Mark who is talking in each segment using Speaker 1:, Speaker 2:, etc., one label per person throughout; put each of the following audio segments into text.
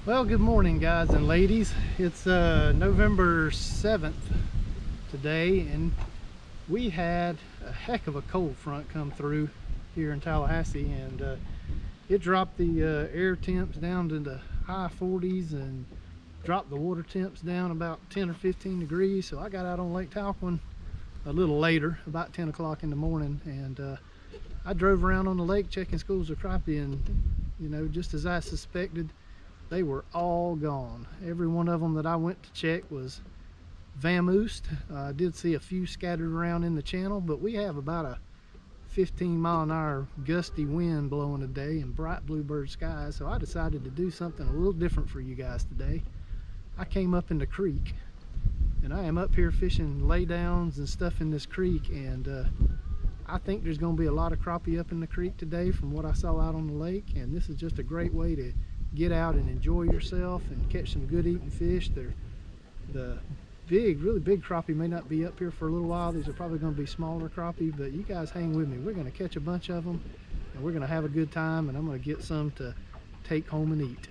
Speaker 1: Well, good morning, guys and ladies. It's November 7th today, and we had a heck of a cold front come through here in Tallahassee, and it dropped the air temps down to the high 40s and dropped the water temps down about 10 or 15 degrees. So I got out on Lake Talquin a little later, about 10 o'clock in the morning, and I drove around on the lake checking schools of crappie, and you know, just as I suspected, they were all gone. Every one of them that I went to check was vamoosed. I did see a few scattered around in the channel, but we have about a 15-mile-an-hour gusty wind blowing today and bright bluebird skies, so I decided to do something a little different for you guys today. I came up in the creek, and I am up here fishing laydowns and stuff in this creek, and I think there's going to be a lot of crappie up in the creek today from what I saw out on the lake, and this is just a great way to get out and enjoy yourself and catch some good eating fish. The really big crappie may not be up here for a little while. These are probably going to be smaller crappie, but you guys hang with me. We're going to catch a bunch of them, and we're going to have a good time, and I'm going to get some to take home and eat.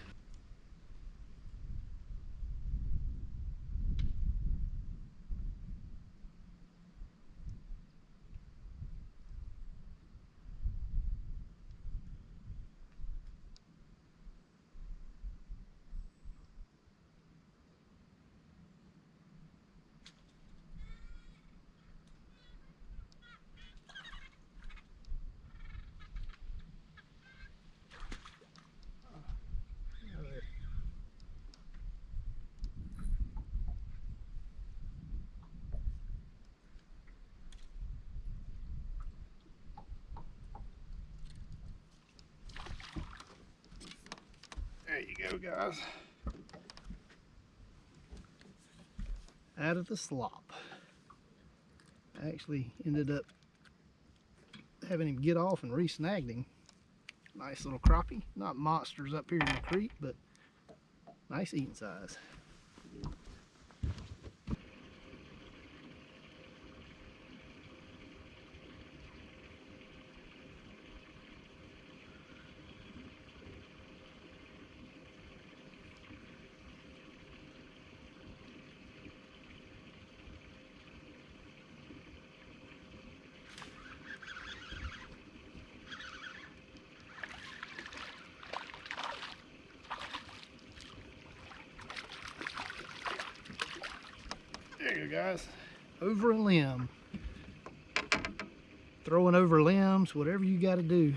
Speaker 1: There you go, guys. Out of the slop. I actually ended up having him get off and re-snagged him. Nice little crappie. Not monsters up here in the creek, but nice eating size. There you go, guys. Over a limb. Throwing over limbs, whatever you got to do.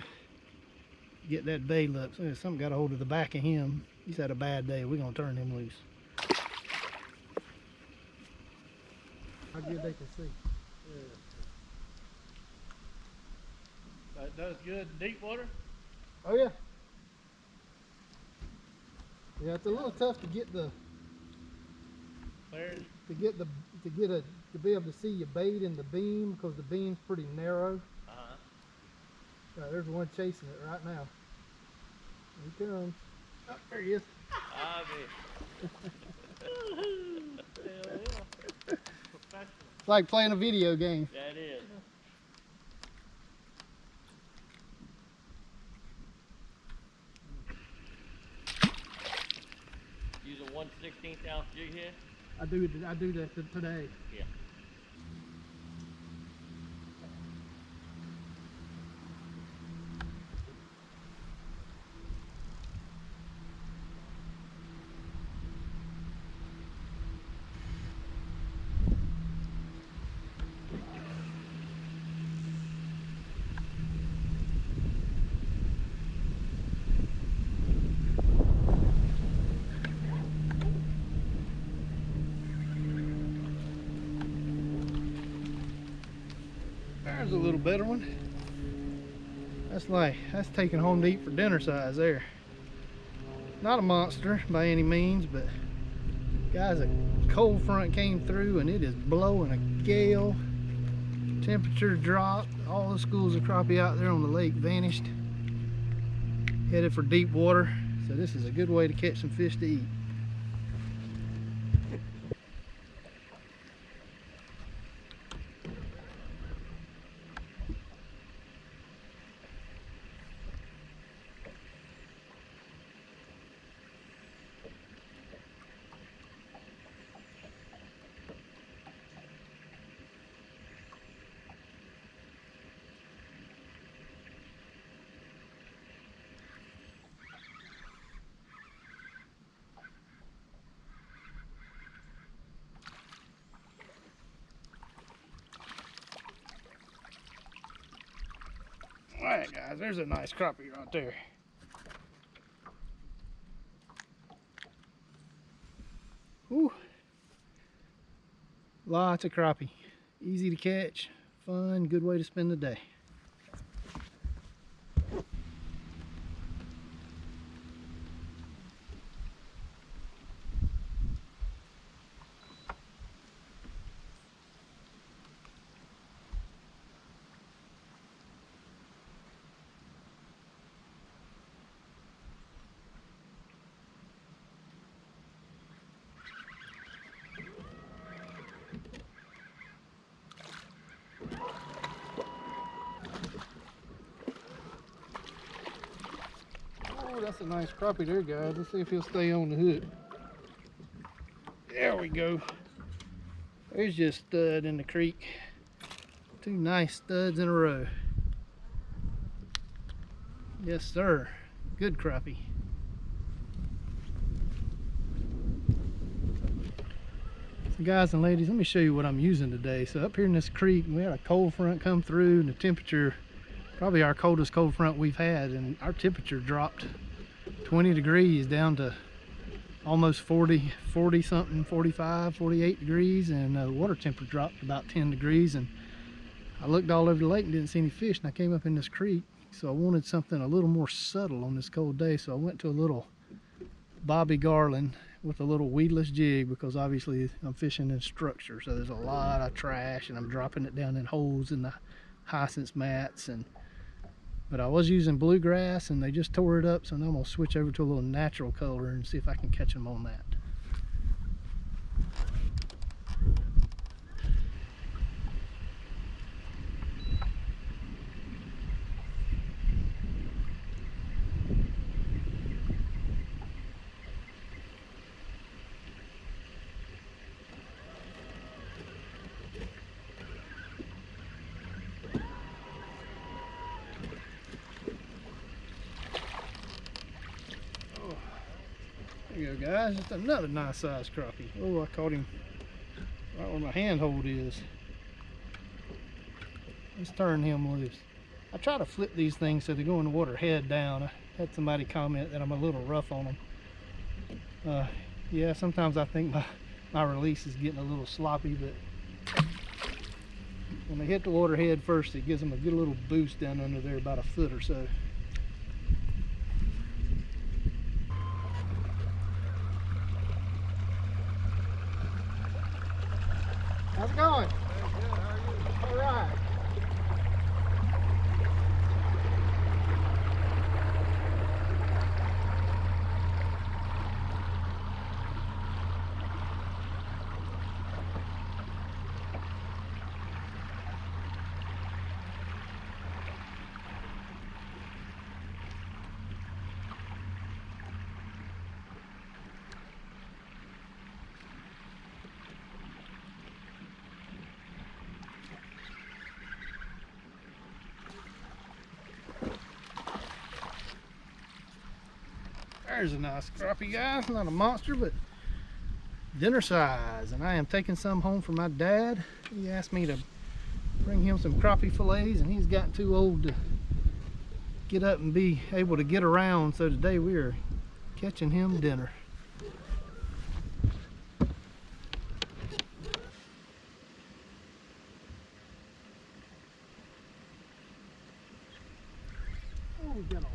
Speaker 1: Get that bait up. So something got a hold of the back of him. He's had a bad day. We're going to turn him loose. How good they can see.
Speaker 2: Yeah. That does good in deep water?
Speaker 1: Oh yeah. Yeah, it's a little tough to get the
Speaker 2: Clarity?
Speaker 1: to be able to see your bait in the beam, because the beam's pretty narrow. There's one chasing it right now. Here he comes. Oh, there he is.
Speaker 2: I bet. Hell yeah.
Speaker 1: It's like playing a video game.
Speaker 2: That is. Use a 1/16 ounce jig head?
Speaker 1: I do that today.
Speaker 2: Yeah.
Speaker 1: There's a little better one. That's taken home to eat for dinner size there. Not a monster by any means, but guys, a cold front came through and it is blowing a gale. Temperature dropped. All the schools of crappie out there on the lake vanished. Headed for deep water. So this is a good way to catch some fish to eat. Alright guys, there's a nice crappie right there. Woo. Lots of crappie. Easy to catch, fun, good way to spend the day. Oh, that's a nice crappie there, guys. Let's see if he'll stay on the hook. There we go. There's just a stud in the creek. Two nice studs in a row. Yes, sir. Good crappie. So guys and ladies, let me show you what I'm using today. So up here in this creek, we had a cold front come through, and the temperature, probably our coldest cold front we've had, and our temperature dropped 20 degrees down to almost 40 something, 45, 48 degrees, and the water temperature dropped about 10 degrees. And I looked all over the lake and didn't see any fish, and I came up in this creek, so I wanted something a little more subtle on this cold day. So I went to a little Bobby Garland with a little weedless jig, because obviously I'm fishing in structure, so there's a lot of trash and I'm dropping it down in holes in the hyacinth mats. But I was using bluegrass and they just tore it up, so now I'm gonna switch over to a little natural color and see if I can catch them on that. There you go, guys. Just another nice sized crappie. Oh, I caught him right where my handhold is. Let's turn him loose. I try to flip these things so they go in the water head down. I had somebody comment that I'm a little rough on them. Yeah, sometimes I think my release is getting a little sloppy, but when they hit the water head first, it gives them a good little boost down under there, about a foot or so. How's it going?
Speaker 2: Very good. How are you?
Speaker 1: All right. There's a nice crappie, guys. Not a monster, but dinner size. And I am taking some home for my dad. He asked me to bring him some crappie fillets, and he's gotten too old to get up and be able to get around. So today we are catching him dinner. Oh, we got off.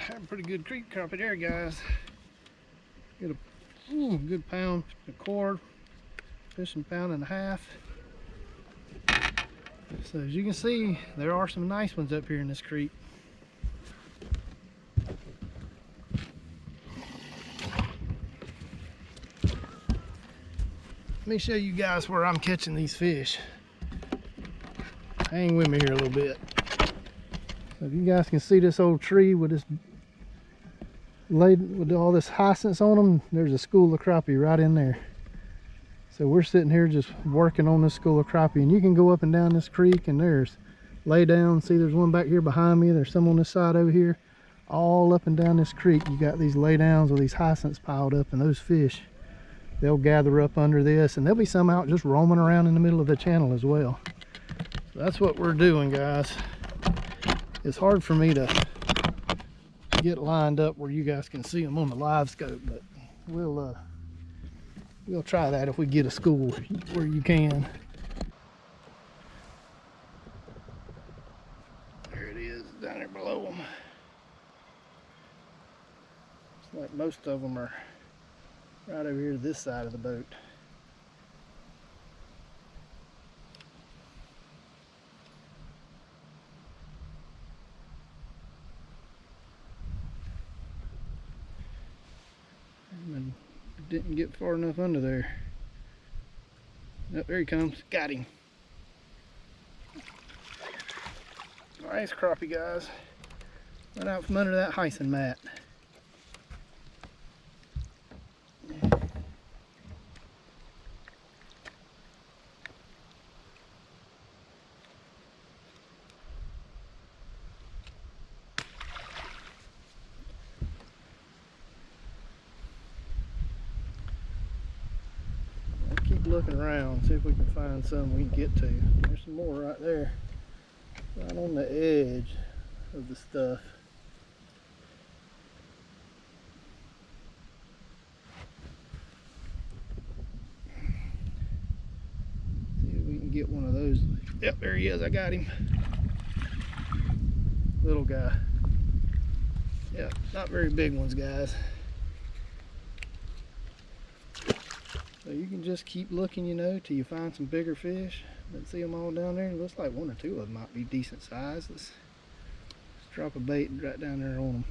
Speaker 1: Had a pretty good creek crappie there, guys. Get a good pound, a cord, fishing pound and a half. So as you can see, there are some nice ones up here in this creek. me show you guys where I'm catching these fish. Hang with me here a little bit. So if you guys can see this old tree with this with all this hyacinths on them, there's a school of crappie right in there. So we're sitting here just working on this school of crappie, and you can go up and down this creek, and there's lay down. See, there's one back here behind me. There's some on this side over here. All up and down this creek, you got these lay downs with these hyacinths piled up, and those fish, they'll gather up under this, and there'll be some out just roaming around in the middle of the channel as well. So that's what we're doing, guys. It's hard for me to get lined up where you guys can see them on the Livescope, but we'll try that if we get a school where you can. There it is, down there below them. It's like most of them are right over here to this side of the boat. And didn't get far enough under there. Oh, there he comes. Got him. Nice crappie, guys. Right out from under that hyacinth mat. Looking around, see if we can find some we can get to. There's some more right there, right on the edge of the stuff. See if we can get one of those. Yep, there he is. I got him. Little guy. Yep, not very big ones, guys. So you can just keep looking, you know, till you find some bigger fish. But see them all down there. It looks like one or two of them might be decent size. Let's drop a bait right down there on them.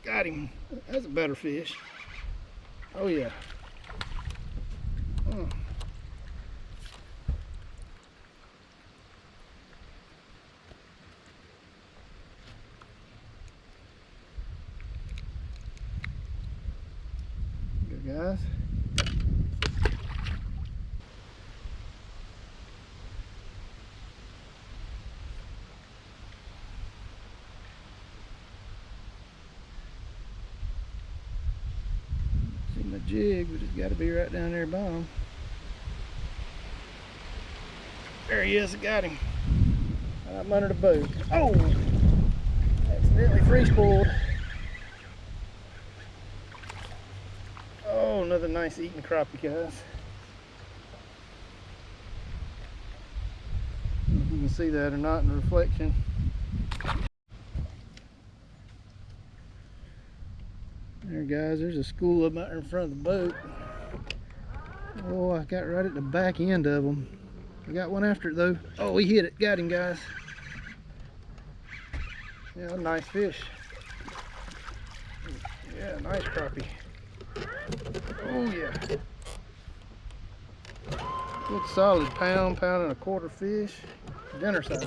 Speaker 1: Got him. That's a better fish. Oh yeah. Oh. Guys, see my jig, but it's got to be right down there by him. There he is. I got him. I'm under the boat. Oh, accidentally free spooled. Oh, another nice eating crappie, guys. I don't know if you can see that or not in the reflection. There, guys, there's a school up out there in front of the boat. Oh, I got right at the back end of them. I got one after it though. Oh, he hit it. Got him, guys. Yeah, nice fish. Yeah, nice crappie. Oh yeah. Good solid pound and a quarter fish. Dinner size.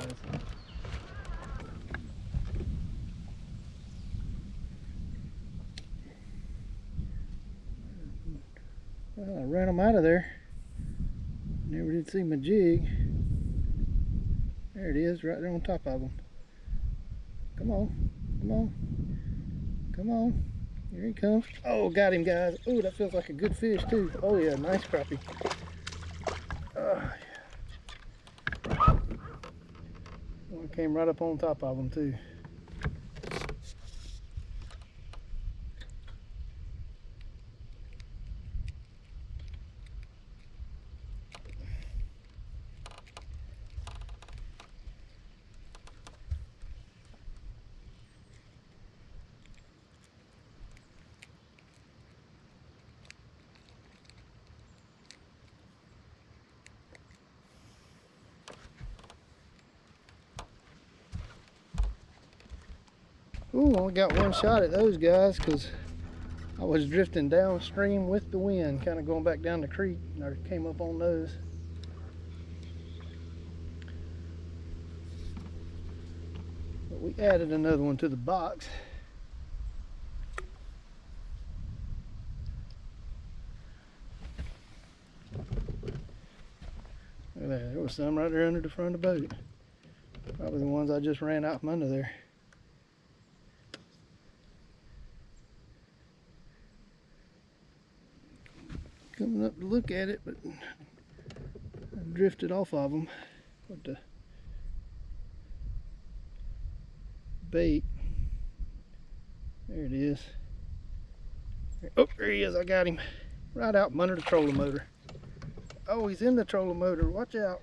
Speaker 1: Well, I ran them out of there. Never did see my jig. There it is, right there on top of them. Come on, come on, come on. Here he comes. Oh, got him, guys. Oh, that feels like a good fish too. Oh yeah, nice crappie. One came right up on top of them too. Ooh, only got one shot at those guys because I was drifting downstream with the wind, kind of going back down the creek, and I came up on those. But we added another one to the box. Look at that, there was some right there under the front of the boat. Probably the ones I just ran out from under there. Coming up to look at it, but I drifted off of them. Put the bait. There it is. Oh, there he is. I got him. Right out from under the trolling motor. Oh, he's in the trolling motor. Watch out.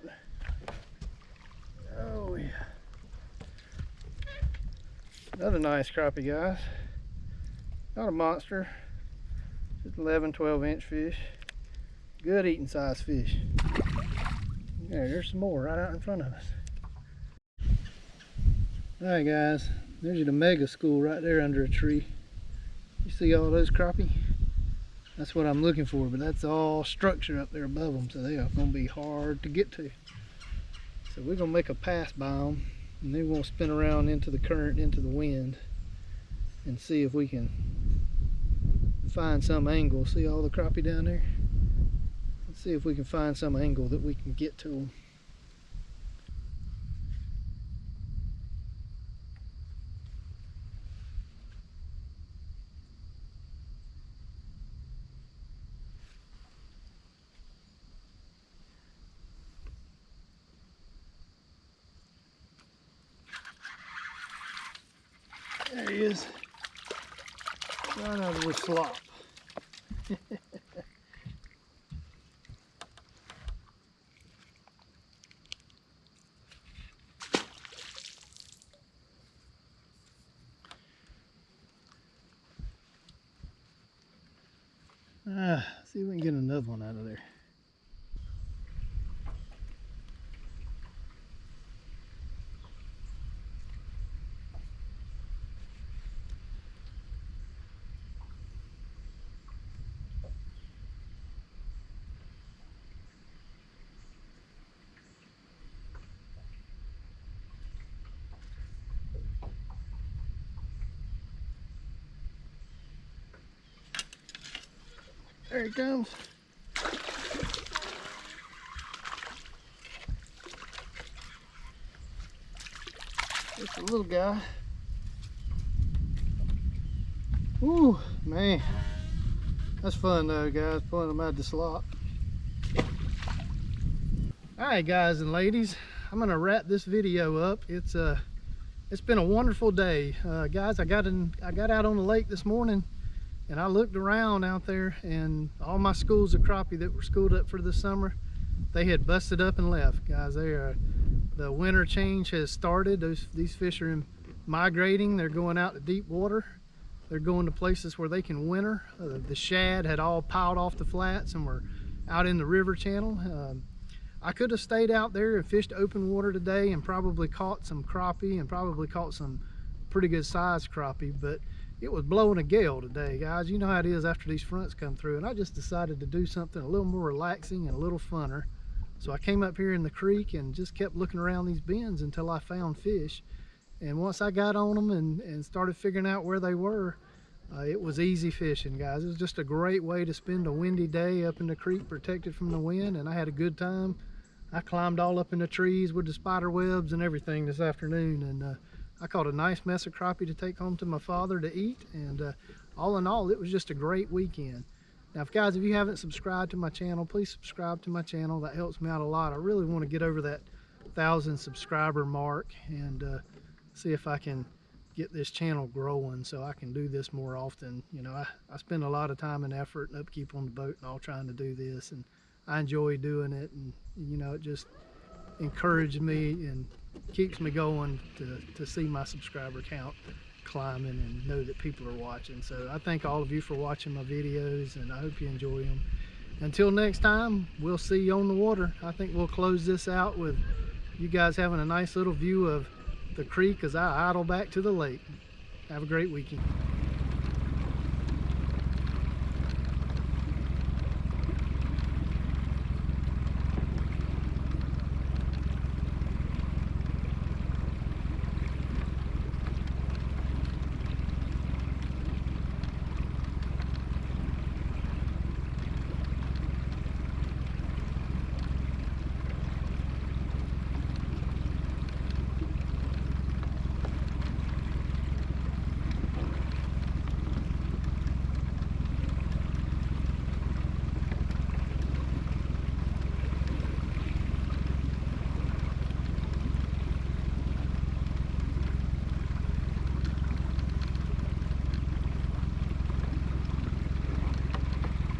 Speaker 1: Oh, yeah. Another nice crappie, guys. Not a monster. Just 11, 12-inch fish. Good eating size fish. There's some more right out in front of us. Alright guys, there's the mega school right there under a tree. You see all those crappie? That's what I'm looking for, but that's all structure up there above them, so they are going to be hard to get to. So we're going to make a pass by them, and then we'll spin around into the current, into the wind, and see if we can find some angle. See all the crappie down there? Let's see if we can find some angle that we can get to them. There he is, right out of the slop. See if we can get another one out of there. There he comes. Just a little guy. Ooh, man. That's fun though, guys, pulling them out of the slop. Alright guys and ladies, I'm gonna wrap this video up. It's been a wonderful day. Guys, I got out on the lake this morning, and I looked around out there, and all my schools of crappie that were schooled up for the summer, they had busted up and left. Guys, the winter change has started. These fish are migrating. They're going out to deep water. They're going to places where they can winter. The shad had all piled off the flats and were out in the river channel. I could have stayed out there and fished open water today and probably caught some crappie and probably caught some pretty good sized crappie, but it was blowing a gale today, guys. You know how it is after these fronts come through, and I just decided to do something a little more relaxing and a little funner. So I came up here in the creek and just kept looking around these bends until I found fish. And once I got on them and started figuring out where they were, it was easy fishing, guys. It was just a great way to spend a windy day up in the creek, protected from the wind, and I had a good time. I climbed all up in the trees with the spider webs and everything this afternoon, and I caught a nice mess of crappie to take home to my father to eat, and all in all, it was just a great weekend. Now, guys, if you haven't subscribed to my channel, please subscribe to my channel. That helps me out a lot. I really want to get over that 1,000 subscriber mark and see if I can get this channel growing so I can do this more often. You know, I spend a lot of time and effort and upkeep on the boat and all trying to do this, and I enjoy doing it, and you know, it just encouraged me and keeps me going to see my subscriber count climbing and know that people are watching. So I thank all of you for watching my videos, and I hope you enjoy them. Until next time, we'll see you on the water. I think we'll close this out with you guys having a nice little view of the creek as I idle back to the lake. Have a great weekend.